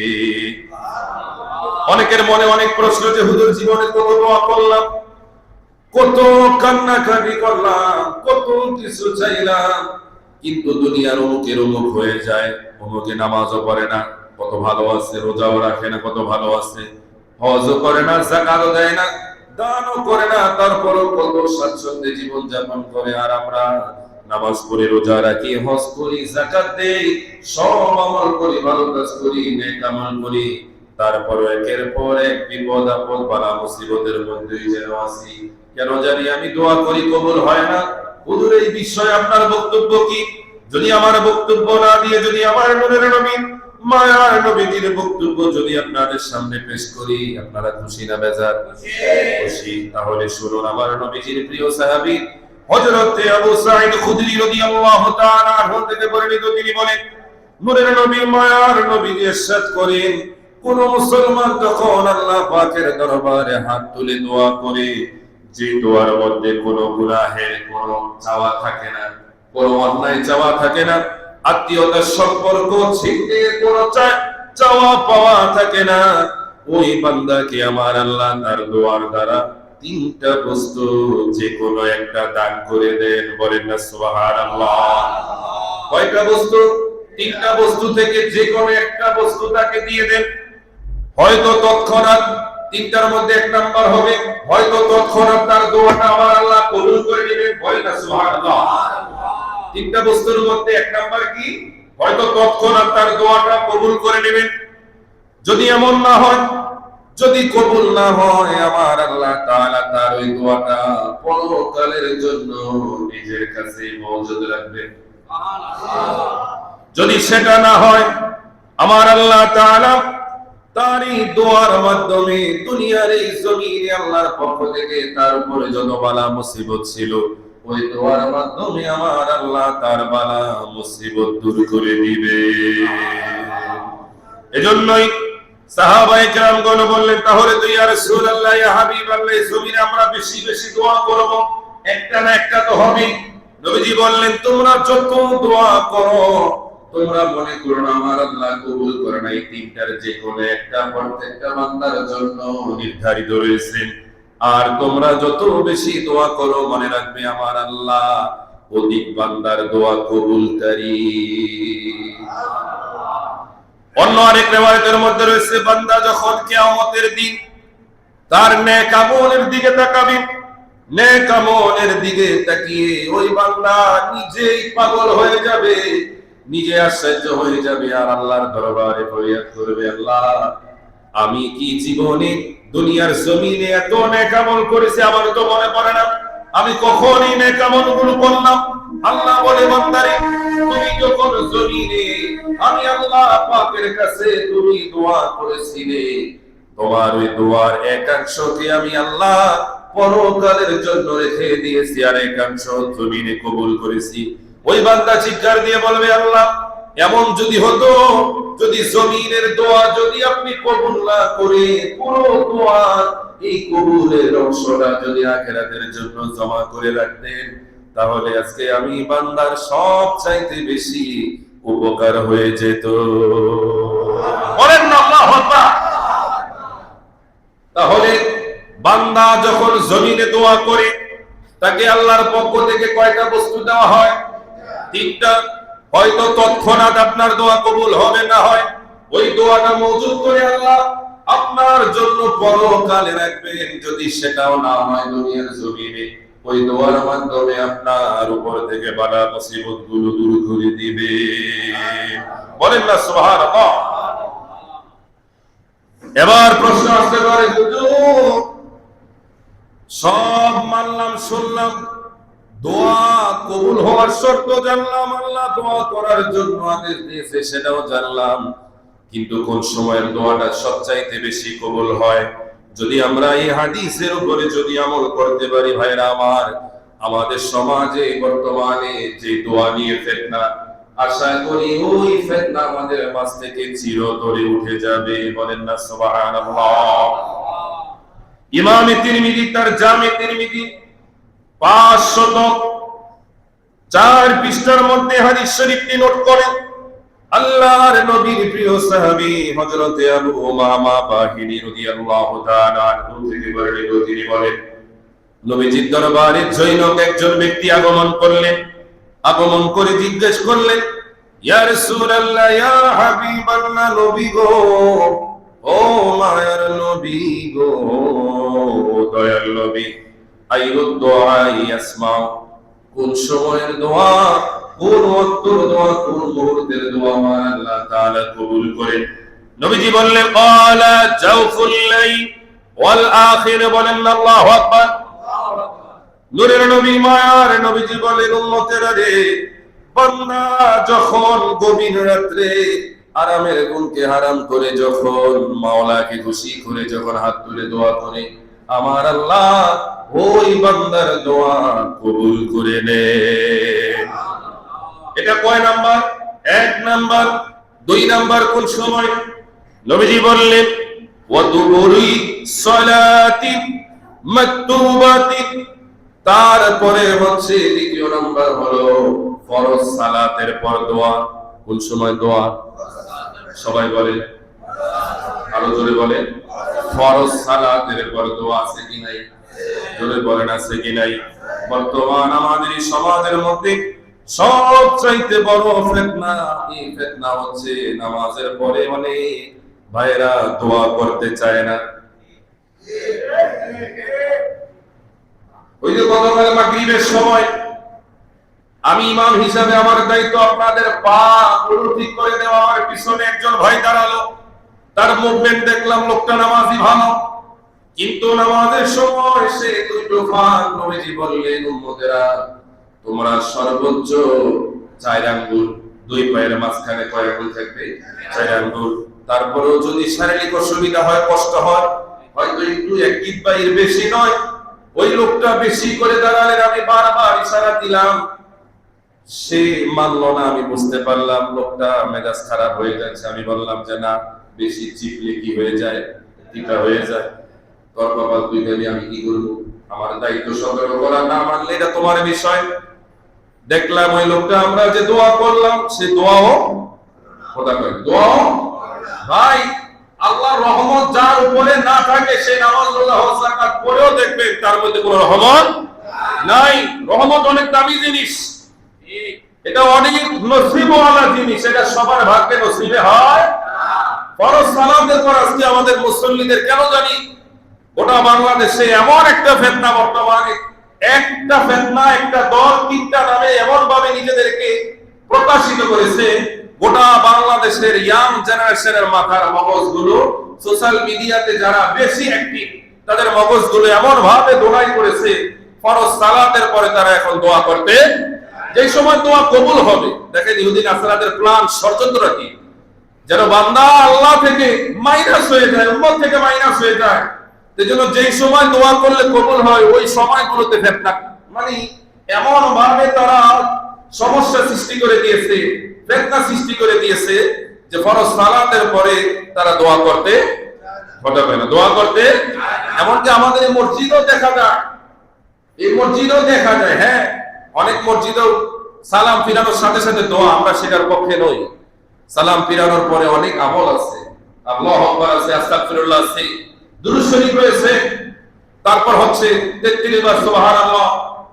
অনেকের মনে অনেক প্রশ্ন যে হুজুর জীবনে কত দোয়া করলাম, কত কান্নাকাটি করলাম, কত কিছু চাইলাম, কিন্তু দুনিয়ার অমুকের অমুক হয়ে যায়, অমুকে নামাজও পড়ে না, কত ভালো আছে, রোজাও রাখে না, কত ভালো আছে, হজও করে না, যাকাতও দেয় না, দানও করে না, তারপরও কত স্বাচ্ছন্দ্যে জীবন যাপন করে। আর আমরা নামাজ পড়ি, রোজা রাখি, হজ করি, যাকাত দেই, সব আমল করি, ভালো কাজ করি, নেক আমল করি, তারপরও একের পর এক বিপদ আপদ বালা মুসিবতের মধ্যেই যেন আছি। কেন জানি আমি দোয়া করি, কবুল হয় না। হুজুর এই বিষয়ে আপনার বক্তব্য কি? যদি আমার বক্তব্য না দিয়ে যদি আমার নূরের নবী মায়ার নবীর বক্তব্য যদি আপনাদের সামনে পেশ করি, আপনারা খুশি না বেজার? খুশি। তাহলে শুনুন, আমার নবীজির প্রিয় সাহাবী হযরত আবু সাঈদ খুদরি রাদিয়াল্লাহু তাআলা আনহু থেকে বর্ণিত, তিনি বলেন, নূরের নবী মায়ার নবী ইরশাদ করেন, কোন মুসলমান যখন আল্লাহ পাকের দরবারে হাত তুলে দোয়া করে, যে দোয়ার মধ্যে কোনো গুনাহের কোনো চাওয়া থাকে না, কোনো অন্যায় চাওয়া থাকে না, আত্মীয়তার সম্পর্ক ছিঁড়ে কোনো চাওয়া পাওয়া থাকে না, ওই বান্দাকে আমার আল্লাহ তার দোয়ার দ্বারা তিনটা বস্তু যে কোনো একটা দান করে দেন। বলেন না সুবহানাল্লাহ। কয়টা বস্তু? তিনটা বস্তু থেকে যে কোনো একটা বস্তু তাকে দিয়ে দেন। হয়তো তৎক্ষণাৎ তিনটার মধ্যে এক নাম্বার হবে, হয়তো তৎক্ষণাৎ তার দোয়াটা আমার আল্লাহ কবুল করে নেবেন। বলেন না সুবহানাল্লাহ। তিনটা বস্তুর মধ্যে এক নাম্বার কি? হয়তো তৎক্ষণাৎ তার দোয়াটা কবুল করে নেবেন। যদি এমন না হয়, যদি কবুল না হয় আমার আল্লাহ তাআলা তার ওই দোয়াটা পরকালের জন্য নিজের কাছে মওজুদ রাখবেন। যদি সেটা না হয় আমার আল্লাহ তাআলা তার এই দোয়ার মাধ্যমে দুনিয়ার এই জমিনে আল্লাহর পক্ষ থেকে তার উপরে যত বালা মুসিবত ছিল ওই দোয়ার মাধ্যমে আমার আল্লাহ তার বালা মুসিবত দূর করে দিবে। এজন্যই সাহাবায়ে কেরামগণ বললেন, তাহলে তো ইয়া রাসূলুল্লাহ, ইয়া হাবিবাল্লাহ, জমিনে আমরা বেশি বেশি দোয়া করব, একটা না একটা তো হবে। নবীজি বললেন, তোমরা যত দোয়া করো তোমরা মনে করো না আমার আল্লাহ কবুল করে না, এই তিনটার যে কোনো একটা প্রত্যেকটা বান্দার জন্য নির্ধারিত রয়েছে। আর তোমরা যত বেশি দোয়া করো মনে রাখবে আমার আল্লাহ অধিক বান্দার দোয়া কবুলকারী। অন্য আরেক রিওয়ায়াতের মধ্যে রয়েছে, বান্দা যখন কিয়ামতের দিন তার নেক আমলের দিকে তাকাবে, নেক আমলের দিকে তাকিয়ে ওই বান্দা নিজেই পাগল হয়ে যাবে, নিজে আশ্চর্য হয়ে যাবে, আর আল্লাহর দরবারে ফরিয়াদ করবে, আল্লাহ আমি কি জীবনে দুনিয়ার জমিনে এত নেক আমল করেছি আমার তো মনে পড়ে না, আমি কখন এই নেক আমলগুলো করলাম। আল্লাহ বলে, বান্দারে তুমি যখন জমিনে আমি আল্লাহ পাকের কাছে তুমি দোয়া করেছিলে, তোমার ওই দোয়ার একাংশকে আমি আল্লাহ পরকালের জন্য রেখে দিয়েছি, আর একাংশ জমিনে কবুল করেছি। ওই বান্দা চিৎকার দিয়ে বলবে, আল্লাহ এমন যদি হতো, যদি জমিনের দোয়া যদি আপনি কবুল না করে পুরো দোয়া এই কবুলের অংশটা যদি আখিরাতের জন্য জমা করে রাখতেন, তাহলে আজকে আমি বান্দার সব চাইতে বেশি উপকার হয়ে যেত। বলেন না আল্লাহু আকবার। তাহলে বান্দা যখন জমিনে দোয়া করে তাকে আল্লাহর পক্ষ থেকে কয়টা বস্তু দেওয়া হয়? তিনটা। হয়তো তৎক্ষণাৎ আপনার দোয়া কবুল হবে না হয়, ওই দোয়াটা মজুদ করে আল্লাহ আপনার জন্য পরকালে রাখবেন। যদি সেটাও না হয় দুনিয়ার জমিনে ওই দোয়ার মাধ্যমে আপনার উপর থেকে বালা মুসিবত গুলো দূর করে দিবে। বলেন না সুবহানাল্লাহ। এবার প্রশ্ন আসতে পারে, হুজুর সব মানলাম শুনলাম, দোয়া কবুল হওয়ার শর্ত জানলাম, আল্লাহ দোয়া করার জন্য আদেশ দিয়েছে সেটাও জানলাম, কিন্তু কোন সময়ের দোয়াটা সবচাইতে বেশি কবুল হয়? যদি আমরা এই হাদিসের উপরে যদি আমল করতে পারি ভাইরা আমার, আমাদের সমাজে বর্তমানে যে দোয়া নিয়ে ফিতনা, আশা করি ওই ফিতনা আমাদের মাঝ থেকে চিরতরে উঠে যাবে। বলেন না সুবহানাল্লাহ। ইমাম তিরমিজি তার জামে তিরমিজি 504 পৃষ্ঠার মধ্যে হাদিস শরীফটি নোট করেন। আল্লাহর নবীর প্রিয় সাহাবী হযরত আবু উমামা বাহিনী রাদিয়াল্লাহু তাআলা আনহু থেকে বর্ণিত, তিনি বলেন, নবীজির দরবারে জৈনক একজন ব্যক্তি আগমন করলেন। আগমন করে জিজ্ঞেস করলেন, ইয়া রাসূলুল্লাহ, ইয়া হাবিবাল্লাহ, নবী গো, ও মায়ার নবী গো, দয়াল নবী, আইয়ুদ দুআ ইয়াসমাউ, কোন সময়ের দোয়া, কোন ওয়াক্তের দোয়া, কোন মুহূর্তের দোয়া আমার আল্লাহ তাআলা কবুল করেন? নবীজি বললেন, ক্বালা জাওফুল লাইল ওয়াল আখির। বলেন আল্লাহু আকবার। নূরের নবী মায়ার নবীজি বলেন, উম্মতেরা রে, বান্দা যখন গভীর রাত্রে আরামের গুণকে হারাম করে যখন মাওলাকে খুশি করে যখন হাত তুলে দোয়া করে, আমার আল্লাহ ওই বান্দার দোয়া কবুল করে নেন। এটা কয় নাম্বার? 1 নাম্বার। 2 নাম্বার কোন সময়? নবীজি বললেন, ওয়া দুবুরি সালাতি মাকতুবাতি। তারপরে হচ্ছে দ্বিতীয় নাম্বার হলো ফরজ সালাতের পর দোয়া। কোন সময় দোয়া? সবাই বলেন, আরো জোরে বলেন। ফরজ সালাতের পর দোয়া আছে কি নাই? জোরে বলেন, আছে কি নাই? বর্তমান আমাদের সমাজের মধ্যে সবচাইতে বড় ফিতনা, এই ফিতনা হচ্ছে নামাজের পরে অনেক ভাইরা দোয়া করতে চায় না। ওই যে গতকাল মাগরিবের সময় আমি ইমাম হিসাবে আমার দায়িত্ব আপনাদের পা গুলো ঠিক করে দেওয়া, আমার পিছনে একজন ভাই দাঁড়ালো, তার মুভমেন্ট দেখলাম লোকটা নামাজি ভালো, কিন্তু নামাজের সময় সে দুটো ফাঁক নবীজি বললেন, উম্মতেরা তোমরা সর্বোচ্চ 4 আঙ্গুল, 2 পায়ের মাঝখানে কয় আঙ্গুল থাকবে? 4 আঙ্গুল। তারপরেও যদি শারীরিক অসুবিধা হয়, কষ্ট হয়, হয়তো একটু 1 ইঞ্চি বা এর বেশি নয়, ওই লোকটা বেশি করে দাঁড়ালেন, আমি বারবার ইশারা দিলাম, সে মানলো না। আমি বুঝতে পারলাম লোকটা মেজাজ খারাপ হয়ে যাচ্ছে। আমি বললাম যে না, বেশি চিপলে কি হয়ে যায়? টিকা হয়ে যায়। তোর বাবা তুই গেলি, আমি কি করবো? আমার দায়িত্ব সতর্ক করা, না মানলে এটা তোমার বিষয়। দেখলাম ওই লোকটা আমরা যে দোয়া করলাম, সে দোয়াও খোদা করে, দোয়াও ভাই আল্লাহর রহমত যার উপরে না থাকে, সে নামাজ হজ যাকাত পড়েও দেখবে তার মধ্যে কোনো রহমত নাই। রহমত অনেক দামি জিনিস, এটা অনেক নসিবওয়ালা জিনিস, এটা সবার ভাগ্যে নসিবে হয়। ফরজ সালাতের পর আজকে আমাদের মুসল্লিদের কেন জানি গোটা বাংলাদেশে এমন একটা ফিতনা, বর্তমানে একটা ফিতনা, একটা দল 3টা নামে এমন ভাবে নিজেদেরকে প্রকাশিত করেছে, গোটা বাংলাদেশের ইয়াং জেনারেশনের মাথার মগজগুলো, সোশ্যাল মিডিয়াতে যারা বেশি অ্যাক্টিভ, তাদের মগজগুলো এমন ভাবে দোলাই করেছে, ফরজ সালাতের পরে তারা এখন দোয়া করতে, যে সময় দোয়া কবুল হবে। দেখেন ইহুদি নাসারাদের প্ল্যান, ষড়যন্ত্রটা কি, যেন বান্দা আল্লাহ থেকে মাইনাস হয়ে যায়, উম্মত থেকে মাইনাস হয়ে যায়। এজন্য যেই সময় দোয়া করলে কবুল হয়, ওই সময়গুলোতে ফিতনা, মানে এমন ভাবে তারা সমস্যা সৃষ্টি করে দিয়েছে, ফিতনা সৃষ্টি করে দিয়েছে, যে ফরজ সালাতের পরে তারা দোয়া করতে হবে না, দোয়া করতে। এমনকি আমাদের এই মসজিদও দেখা যায়, এই মসজিদও দেখা যায়, হ্যাঁ অনেক মসজিদেও সালাম ফিরানোর সাথে সাথে দোয়া, আমরা সেটার পক্ষে নই। সালাম ফিরানোর পরে অনেক আমল আছে, আল্লাহু আকবার আছে, আস্তাগফিরুল্লাহ আছে, দুরূদ শরীফ রয়েছে, তারপর হচ্ছে 33 বার সুবহানাল্লাহ,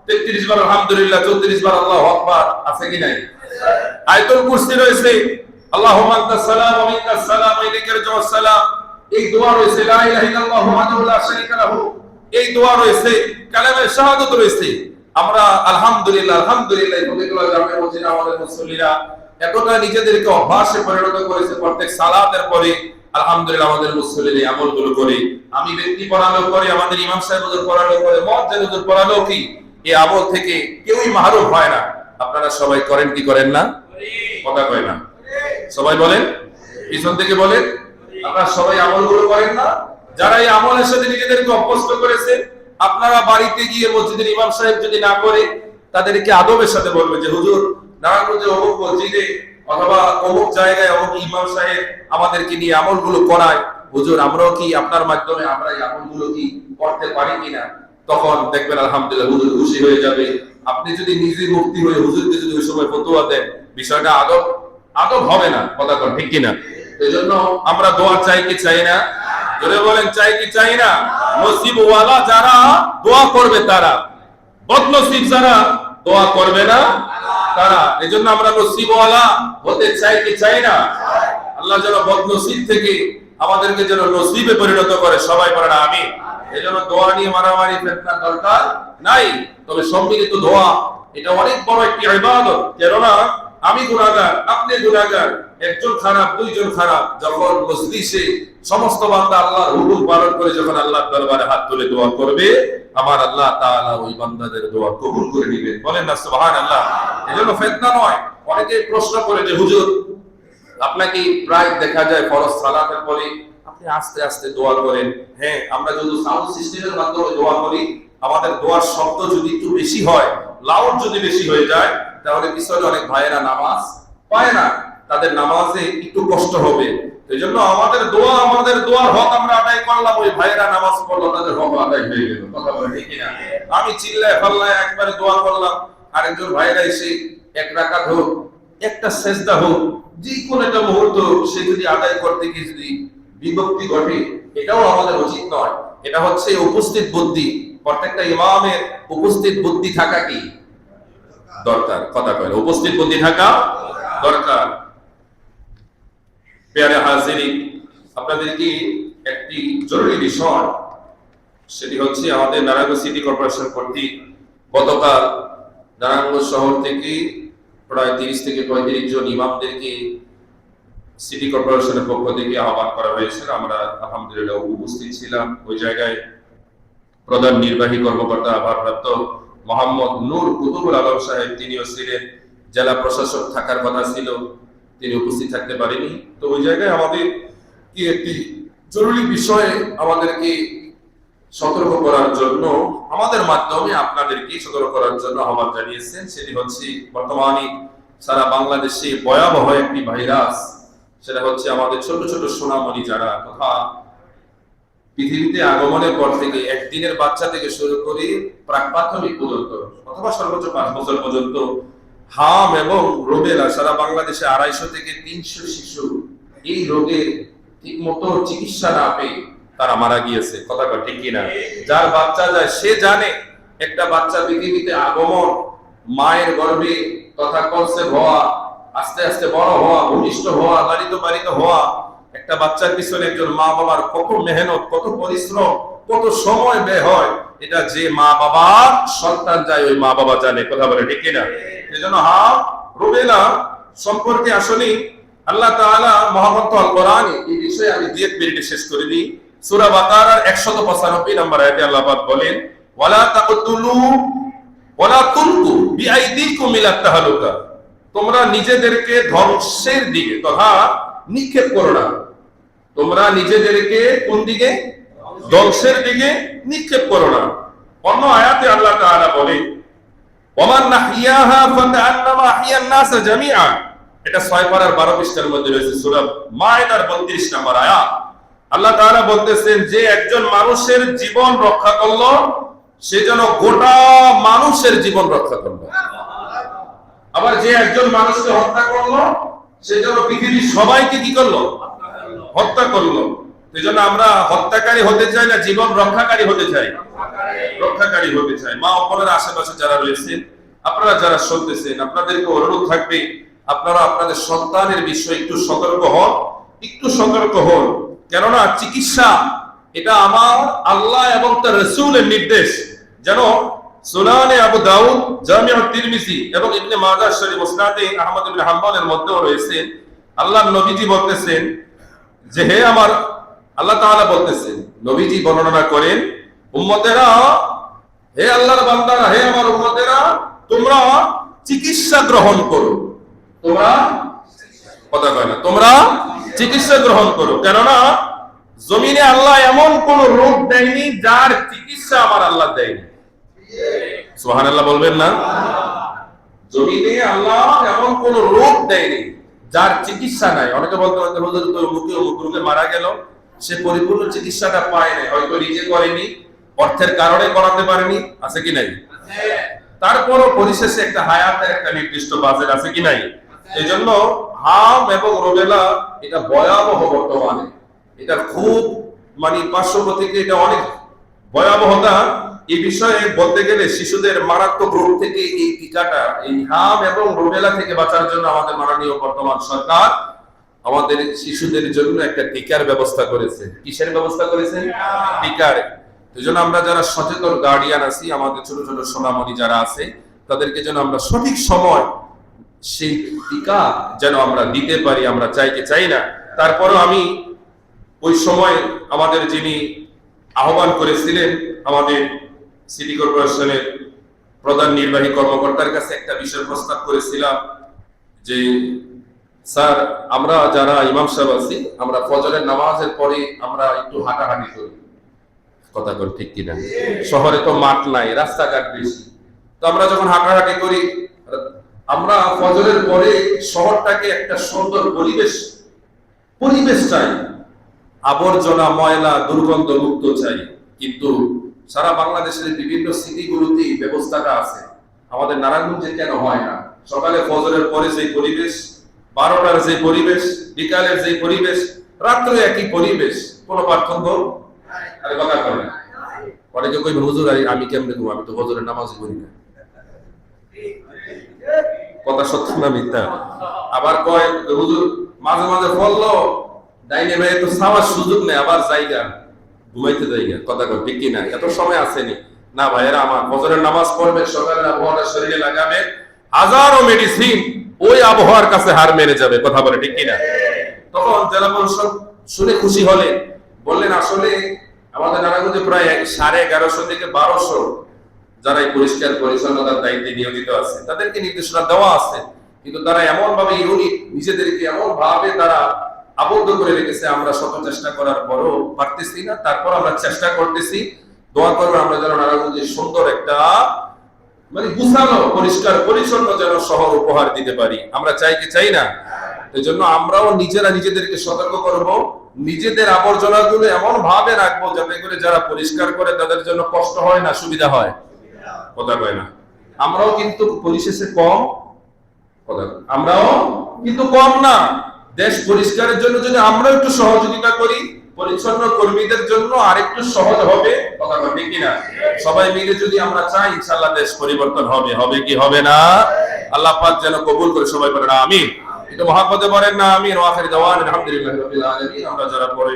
33 বার আলহামদুলিল্লাহ, 34 বার আল্লাহু আকবার, আছে কি নাই? আয়াতুল কুরসি রয়েছে, আল্লাহুম্মা আনতাস সালাম ওয়া মিনকাস সালাম ওয়া ইলাইকা রাজিউস সালাম, এই দোয়া রয়েছে, লা ইলাহা ইল্লাল্লাহু ওয়াহদাহু লা শারীকা লাহু, এই দোয়া রয়েছে, কালেমে শাহাদাত রয়েছে। আমরা আলহামদুলিল্লাহ আলহামদুলিল্লাহ বলেগুলো জামে মসজিদে আমাদের মুসল্লিরা এতটা নিজেদেরকে অভ্যাসে পরিণত করেছে, প্রত্যেক সালাতের পরে আলহামদুলিল্লাহ আমাদের মুসল্লিরা এই আমলগুলো করে। আমি ব্যক্তি পড়ালো করে, আমাদের ইমাম সাহেব হুজুর পড়ালো করে, মুয়াজ্জিন হুজুর পড়ালো কি, এই আমল থেকে কেউই মাহরুম হয় না। আপনারা সবাই করেন কি করেন না? কথা কয় না, সবাই বলেন, পিছন থেকে বলেন, আপনারা সবাই আমলগুলো করেন না? যারা এই আমলের সাথে নিজেদেরকে অভ্যস্ত করেছে, আপনারা বাড়িতে গিয়ে মসজিদের ইমাম সাহেব যদি না করে, তাদেরকে আদবের সাথে বলবে যে হুজুর নারায়ণগঞ্জে অমুক মসজিদে অথবা অমুক জায়গায় অমুক ইমাম সাহেব আমাদেরকে নিয়ে আমলগুলো করায়, হুজুর আমরাও কি আপনার মাধ্যমে আমরা এই আমলগুলো কি করতে পারি কিনা? তখন দেখবেন আলহামদুলিল্লাহ হুজুর খুশি হয়ে যাবে। আপনি যদি নিজে মুফতি হয়ে হুজুরকে যদি ওই সময় ফতোয়া দেন, বিষয়টা আদব হবে না। কথা কন ঠিক কিনা? এজন্য আমরা দোয়া চাই কি চাই না? জোরে বলেন, চাই কি চাই না? নসিবওয়ালা যারা দোয়া করবে তারা, বদনসিব যারা দোয়া করবে না তারা। এজন্য আমরা নসিবওয়ালা হতে চাই কি চাই না? আল্লাহ যেন বদনসিব থেকে আমাদেরকে যেন নসিবে পরিণত করে, সবাই বলেন আমিন। এজন্য দোয়া নিয়ে মারামারি ফিতনা দরকার নাই, তবে সম্মিলিত দোয়া এটা অনেক বড় একটি ইবাদত। কেননা আমি গুনাহগার, আপনি গুনাহগার, একজন খারাপ, দুইজন খারাপ, যখন মজলিসে সমস্ত বান্দা আল্লাহর হুকুম পালন করে যখন আল্লাহর দরবারে হাত তুলে দোয়া করবে, আমার আল্লাহ তাআলা ওই বান্দাদের দোয়া কবুল করে নেবেন। বলেন না সুবহানাল্লাহ। এজন্য ফিতনা নয়। অনেকে প্রশ্ন করে যে হুজুর আপনাকে প্রায় দেখা যায় ফরজ সালাতের পরে আপনি আস্তে আস্তে দোয়া করেন। হ্যাঁ, আমরা যদি সাউন্ড সিস্টেমের মাধ্যমে দোয়া করি, আমাদের দোয়ার শব্দ যদি একটু বেশি হয়, লাউড যদি বেশি হয়ে যায়, তাহলে পিছনে অনেক ভাইয়েরা নামাজ পায় না, তাদের নামাজে একটু কষ্ট হবে। এই জন্য আমাদের দোয়ার হক আমরা আদায় করলাম, ওই ভাইয়েরা নামাজ পড়লো, তাদের হক আদায় হয়ে গেল। কথা বলে ঠিক না? আমি চিল্লায় ফাল্লায় একবারে দোয়া করলাম, আরেকজন ভাইয়েরা এসে 1 রাকাত হোক, একটা সেজদা হোক, যে কোনো একটা মুহূর্ত সে যদি আদায় করতে গিয়ে যদি বিভক্তি ঘটে, এটাও আমাদের উচিত নয়। এটা হচ্ছে উপস্থিত বুদ্ধি। প্রত্যেকটা ইমামের উপস্থিত বুদ্ধি থাকা কি দরকার? কথা কয়, উপস্থিত বুদ্ধি থাকা দরকার। প্রিয় হাজিরিন, আপনাদেরকে একটি জরুরি বিষয়, সেটি হচ্ছে আমাদের নারায়ণগঞ্জ সিটি কর্পোরেশন কর্তৃক গতকাল নারায়ণগঞ্জ শহর থেকে প্রায় 30 থেকে 35 জন ইমামদেরকে সিটি কর্পোরেশনের পক্ষ থেকে আহ্বান করা হয়েছিল। আমরা আলহামদুলিল্লাহ উপস্থিত ছিলাম। ওই জায়গায় প্রধান নির্বাহী কর্মকর্তা ভারপ্রাপ্ত মোহাম্মদ নূর কুতুবুল আলম সাহেব তিনিও ছিলেন। জেলা প্রশাসক থাকার কথা ছিল, তিনি উপস্থিত থাকতে পারেনি। তো ওই জায়গায় আমাদের কি একটি জরুরি বিষয়ে আমাদেরকে সতর্ক করার জন্য, আমাদের মাধ্যমে আপনাদেরকে সতর্ক করার জন্য আহ্বান জানিয়েছেন। সেটি হচ্ছে বর্তমানে সারা বাংলাদেশে ভয়াবহ একটি ভাইরাস, সেটা হচ্ছে আমাদের ছোট ছোট সোনামণি যারা তথা পৃথিবীতে আগমনের পর থেকে একদিনের বাচ্চা থেকে শুরু করে প্রাক প্রাথমিক পর্যন্ত অথবা সর্বোচ্চ 5 বছর পর্যন্ত হাম এবং রুবেলা সারা বাংলাদেশে 250 থেকে 300 শিশু এই রোগের ঠিকমতো চিকিৎসা না পেয়ে তারা মারা গিয়েছে। কথা ঠিক কিনা? যার বাচ্চা যায় সে জানে একটা বাচ্চা পৃথিবীতে আগমন, মায়ের গর্ভে তথা কনসেপ্ট হওয়া, আস্তে আস্তে বড় হওয়া, ভূমিষ্ঠ হওয়া, লালিত পালিত হওয়া, একটা বাচ্চার পিছনে একজন মা বাবার কত মেহনত, কত পরিশ্রম, কত সময় ব্যয় হয়, এটা যে মা বাবার সন্তান যায় ওই মা বাবা জানে। কথা বলে ঠিক কিনা? এজন্য রুবেলা সম্পর্কে আসলে আল্লাহ তাআলা মহাগ্রন্থ আল কোরআনে এই বিষয়ে আমি 2 মিনিটে শেষ করে দিই। সূরা বাকারার 195 নম্বর আয়াতে আল্লাহ পাক বলেন, ওয়ালা তাকতুলু ওয়ালা তুলকু বিআইদিকুম ইলা তাহলুকা, তোমরা নিজেদেরকে ধ্বংসের দিকে তথা নিক্ষেপ করো না। তোমরা নিজেদেরকে কোন দিকে? ধ্বংসের দিকে নিক্ষেপ করো না। অন্য আয়াতে আল্লাহ তাআলা বলেন, ওমান নাহিয়াহা ফাকান্নামা আহইয়ান নাস জামিআ, এটা 6 পারার 12 পৃষ্ঠার মধ্যে রয়েছে, সূরা মাইদার 32 নম্বর আয়াত। আল্লাহ তাআলা বলতেছেন যে একজন মানুষের জীবন রক্ষা করলো, সে যেন গোটা মানুষের জীবন রক্ষা করলো। আবার যে একজন মানুষকে হত্যা করলো, সে যেন পৃথিবীর সবাইকে কি করলো? হত্যা করলো। এজন্য আমরা হত্যাকারী হতে চাই না, জীবন রক্ষাকারী হতে চাই? রক্ষাকারী হতে চাই। মা অপরের আশেপাশে যারা রয়েছেন, আপনারা যারা শুনতেছেন, আপনাদেরকে অনুরোধ থাকবে আপনারা আপনাদের সন্তানের বিষয়ে একটু সতর্ক হন, একটু সতর্ক হন। কেননা চিকিৎসা এটা আমার আল্লাহ এবং তার রাসূলের নির্দেশ। যেন সুনানে আবু দাউদ, জামিউ তিরমিজি এবং ইবনে মাজাহ শরীফ, মুসনাদে আহমদ ইবনে হাম্বলের মধ্যেও রয়েছে। আল্লাহর নবীজি বলতেছেন যে হে আমার, আল্লাহ তাআলা বলতেছেন, নবীজি বর্ণনা করেন, উম্মতেরা, হে আল্লাহর বান্দারা, হে আমার উম্মতেরা, তোমরা চিকিৎসা গ্রহণ করো। তোমরা কথা কয় না, তোমরা চিকিৎসা গ্রহণ করো। কেননা জমিনে আল্লাহ এমন কোন রোগ দেয়নি যার চিকিৎসা আমার আল্লাহ দেয়নি। সুবহানাল্লাহ বলবেন না? জমিনে আল্লাহ এমন কোন রোগ দেয়নি যার চিকিৎসা নাই। অনেকে বলতে বলতে হুজুর তো অমুক রোগে মারা গেল, সে পরিপূর্ণ চিকিৎসাটা পায় নাই, হয়তো নিজে করেনি, অর্থের কারণে করাতে পারেনি, আছে কি নাই? তারপরও পরিশেষে একটা হায়াতের একটা নির্দিষ্ট বাজেট আছে কি নাই? এই জন্য হাম এবং রুবেলা এটা ভয়াবহ বর্তমানে, এটা খুব পার্শ্ব থেকে এটা অনেক ভয়াবহতা। এই বিষয়ে বলতে গেলে শিশুদের মারাত্মক রোগ থেকে এই টিকাটা, এই হাম এবং রুবেলা থেকে বাঁচার জন্য আমাদের মাননীয় বর্তমান সরকার আমাদের শিশুদের জন্য একটা টিকার ব্যবস্থা করেছে। কিসের ব্যবস্থা করেছে? টিকার। এই জন্য আমরা যারা সচেতন গার্ডিয়ান আছি, আমাদের ছোট ছোট সোনামণি যারা আছে, তাদেরকে যেন আমরা সঠিক সময় সেই টিকা যেন আমরা দিতে পারি, আমরা চাই না। তারপরও আমি ওই সময় আমাদের যিনি আহ্বান করেছিলেন, আমাদের সিটি কর্পোরেশনের প্রধান নির্বাহী কর্মকর্তার কাছে একটা বিষয় প্রস্তাব করেছিলাম যে স্যার, আমরা যারা ইমাম সাহেব আছি, আমরা ফজরের নামাজের পরে আমরা একটু হাঁটাহাঁটি করি। কথা বল ঠিক কিনা? শহরে তো মাঠ নাই, রাস্তাঘাট বেশি, তো আমরা যখন হাঁটাহাঁটি করি, আমরা ফজরের পরে শহরটাকে একটা সুন্দর পরিবেশ চাই, আবর্জনা, ময়লা, দুর্গন্ধ মুক্ত চাই। কিন্তু সারা বাংলাদেশের বিভিন্ন সিটিগুলোতে ব্যবস্থাটা আছে, আমাদের নারায়ণগঞ্জে কেন হয় না? সকালে ফজরের পরে যে পরিবেশ, 12টার যে পরিবেশ, বিকালের যে পরিবেশ, রাত্রে একই পরিবেশ, কোনো পার্থক্য আরে কথা বলে। অনেকে কইবে হুজুর আমি কেমনে ঘুম, আমি তো ফজরের নামাজই পড়ি না। কথা সত্য না মিথ্যা? আবার কয় হুজুর মাঝে মাঝে পড়লো ডাইনে ভাই তো সাওয়ার সুযোগ নেই, আবার জায়গা ঘুমাইতে জায়গা। কথা কয় ঠিক কিনা? এত সময় আসেনি না ভাইয়েরা আমার, ফজরের নামাজ পড়বে, সকালের আবহাওয়াটা শরীরে লাগাবে, হাজারো মেডিসিন ওই আবহাওয়ার কাছে হার মেরে যাবে। কথা বলে ঠিক কিনা? তখন জেলা পরিষদ শুনে খুশি হলেন, বললেন আসলে আমাদের নারায়ণগঞ্জে প্রায় 1150 থেকে 1200 যারা এই পরিষ্কার পরিচ্ছন্নতার দায়িত্বে নিয়োজিত আছে তাদেরকে নির্দেশনা দেওয়া আছে, কিন্তু তারা এমন ভাবে ইউনিট নিজেদেরকে এমন ভাবে তারা আবদ্ধ করে রেখেছে, আমরা শত চেষ্টা করার পরও পারতেছি না। তারপর আমরা চেষ্টা করতেছি, দোয়া করবো আমরা যেন নারায়ণগঞ্জে সুন্দর একটা মানে গুছানো পরিষ্কার পরিচ্ছন্ন যেন শহর উপহার দিতে পারি। আমরা চাই কি চাই না? এই জন্য আমরাও নিজেরা নিজেদেরকে সতর্ক করব, নিজেদের আবর্জনাগুলো এমন ভাবে রাখবো যাতে করে যারা পরিষ্কার করে তাদের জন্য কষ্ট হয় না, সুবিধা হয়। কথা কয় না? আমরাও কিন্তু পরিশেষে কম, কথা আমরাও কিন্তু কম না। দেশ পরিষ্কারের জন্য যদি আমরা একটু সহযোগিতা করি, পরিচ্ছন্ন কর্মীদের জন্য আরেকটু সহজ হবে। কথা বল ঠিক কিনা? সবাই মিলে যদি আমরা চাই, ইনশাআল্লাহ দেশ পরিবর্তন হবে। হবে কি হবে না? আল্লাহ পাক যেন কবুল করে, সবাই বলেন আমিন। একটু মহব্বতে বলেন না আমিন। ওয়া আখির দাওয়ানা আলহামদুলিল্লাহি রাব্বিল আলামিন। আমরা যারা পড়ে